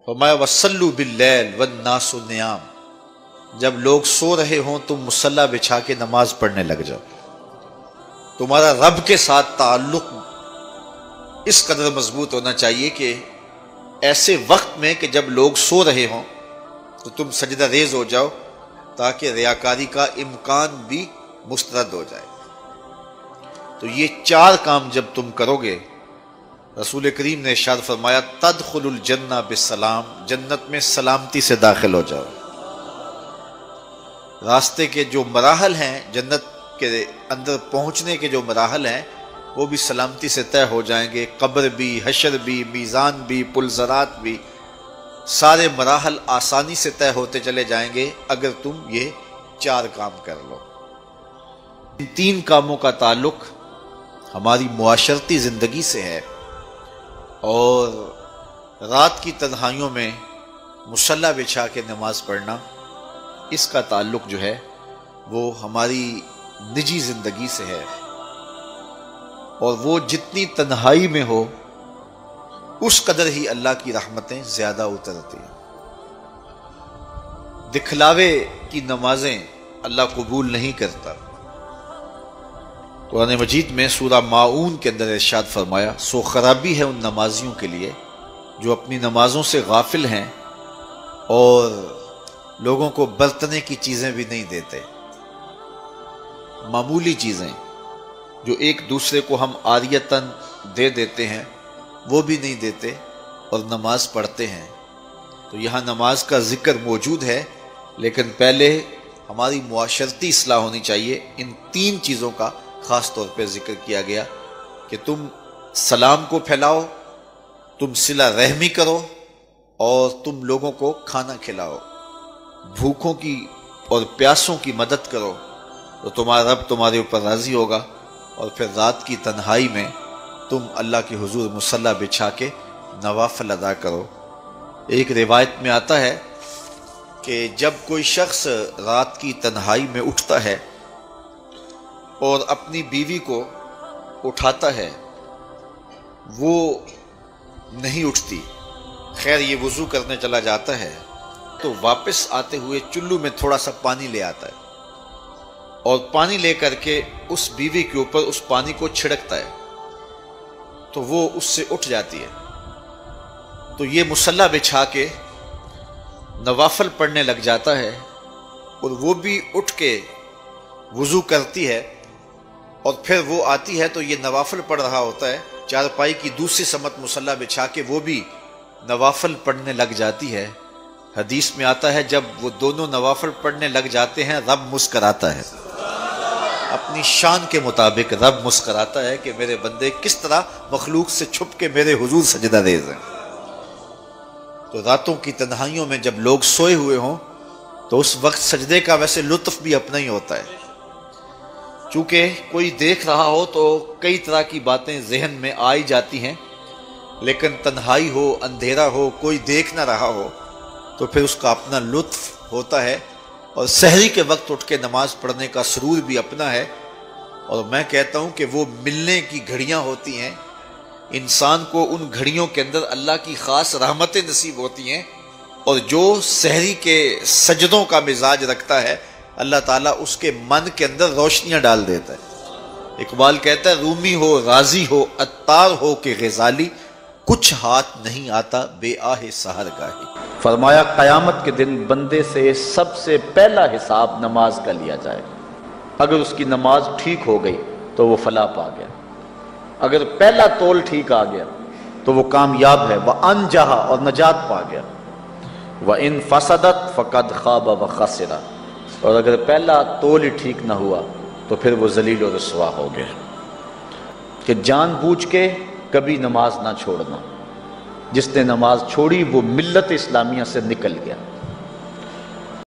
فرمایا وَصَلُّوا بِاللَّيْلِ وَالنَّاسُ نِيَامٌ، جب لوگ سو رہے ہوں تم مصلی بچھا کے نماز پڑھنے لگ جاؤ۔ تمہارا رب کے ساتھ تعلق اس قدر مضبوط ہونا چاہیے کہ ایسے وقت میں کہ جب لوگ سو رہے ہوں تو تم سجدہ ریز ہو جاؤ، تاکہ ریاکاری کا امکان بھی مسترد ہو جائے۔ تو یہ 4 کام جب تم کرو گے، رسول کریم نے ارشاد فرمایا تدخل الجنہ بالسلام، جنت میں سلامتی سے داخل ہو جاؤ۔ راستے کے جو مراحل ہیں، جنت کے اندر پہنچنے کے جو مراحل ہیں، وہ بھی سلامتی سے طے ہو جائیں گے۔ قبر بھی، حشر بھی، میزان بھی، پلزرات بھی، سارے مراحل آسانی سے طے ہوتے چلے جائیں گے اگر تم یہ 4 کام کر لو۔ ان 3 کاموں کا تعلق ہماری معاشرتی زندگی سے ہے، اور رات کی تنہائیوں میں مصلی بچھا کے نماز پڑھنا، اس کا تعلق جو ہے وہ ہماری نجی زندگی سے ہے، اور وہ جتنی تنہائی میں ہو اس قدر ہی اللہ کی رحمتیں زیادہ اترتی ہیں۔ دکھلاوے کی نمازیں اللہ قبول نہیں کرتا۔ قرآن مجید میں سورہ ماعون کے اندر ارشاد فرمایا سو خرابی ہے ان نمازیوں کے لیے جو اپنی نمازوں سے غافل ہیں اور لوگوں کو برتنے کی چیزیں بھی نہیں دیتے۔ معمولی چیزیں جو ایک دوسرے کو ہم عاریتاً دے دیتے ہیں وہ بھی نہیں دیتے اور نماز پڑھتے ہیں۔ تو یہاں نماز کا ذکر موجود ہے، لیکن پہلے ہماری معاشرتی اصلاح ہونی چاہیے۔ ان 3 چیزوں کا خاص طور پہ ذکر کیا گیا کہ تم سلام کو پھیلاؤ، تم صلہ رحمی کرو، اور تم لوگوں کو کھانا کھلاؤ، بھوکوں کی اور پیاسوں کی مدد کرو، تو تمہارا رب تمہارے اوپر راضی ہوگا، اور پھر رات کی تنہائی میں تم اللہ کے حضور مصلی بچھا کے نوافل ادا کرو۔ ایک روایت میں آتا ہے کہ جب کوئی شخص رات کی تنہائی میں اٹھتا ہے اور اپنی بیوی کو اٹھاتا ہے، وہ نہیں اٹھتی، خیر یہ وضو کرنے چلا جاتا ہے تو واپس آتے ہوئے چلو میں تھوڑا سا پانی لے آتا ہے، اور پانی لے کر کے اس بیوی کے اوپر اس پانی کو چھڑکتا ہے تو وہ اس سے اٹھ جاتی ہے۔ تو یہ مصلی بچھا کے نوافل پڑھنے لگ جاتا ہے، اور وہ بھی اٹھ کے وضو کرتی ہے، اور پھر وہ آتی ہے تو یہ نوافل پڑھ رہا ہوتا ہے، چارپائی کی دوسری سمت مصلی بچھا کے وہ بھی نوافل پڑھنے لگ جاتی ہے۔ حدیث میں آتا ہے جب وہ دونوں نوافل پڑھنے لگ جاتے ہیں رب مسکراتا ہے، اپنی شان کے مطابق رب مسکراتا ہے کہ میرے بندے کس طرح مخلوق سے چھپ کے میرے حضور سجدہ ریز ہیں۔ تو راتوں کی تنہائیوں میں جب لوگ سوئے ہوئے ہوں تو اس وقت سجدے کا ویسے لطف بھی اپنا ہی ہوتا ہے، چونکہ کوئی دیکھ رہا ہو تو کئی طرح کی باتیں ذہن میں آئی جاتی ہیں، لیکن تنہائی ہو، اندھیرا ہو، کوئی دیکھ نہ رہا ہو تو پھر اس کا اپنا لطف ہوتا ہے، اور سحری کے وقت اٹھ کے نماز پڑھنے کا سرور بھی اپنا ہے۔ اور میں کہتا ہوں کہ وہ ملنے کی گھڑیاں ہوتی ہیں، انسان کو ان گھڑیوں کے اندر اللہ کی خاص رحمتیں نصیب ہوتی ہیں، اور جو سحری کے سجدوں کا مزاج رکھتا ہے اللہ تعالیٰ اس کے من کے اندر روشنیاں ڈال دیتا ہے۔ اقبال کہتا ہے رومی ہو، رازی ہو، عطار ہو کہ غزالی، کچھ ہاتھ نہیں آتا بے آہ سحر گاہی۔ فرمایا قیامت کے دن بندے سے سب سے پہلا حساب نماز کا لیا جائے گا۔ اگر اس کی نماز ٹھیک ہو گئی تو وہ فلاح پا گیا، اگر پہلا تول ٹھیک آ گیا تو وہ کامیاب ہے، وَأَنْجَحَ اور نجات پا گیا، وَإِنْ فَسَدَتْ فَقَدْ خَابَ وَخَسِرَ اور اگر پہلا تول ہی ٹھیک نہ ہوا تو پھر وہ ذلیل و رسوا ہو گیا۔ کہ جان بوجھ کے کبھی نماز نہ چھوڑنا، جس نے نماز چھوڑی وہ ملت اسلامیہ سے نکل گیا۔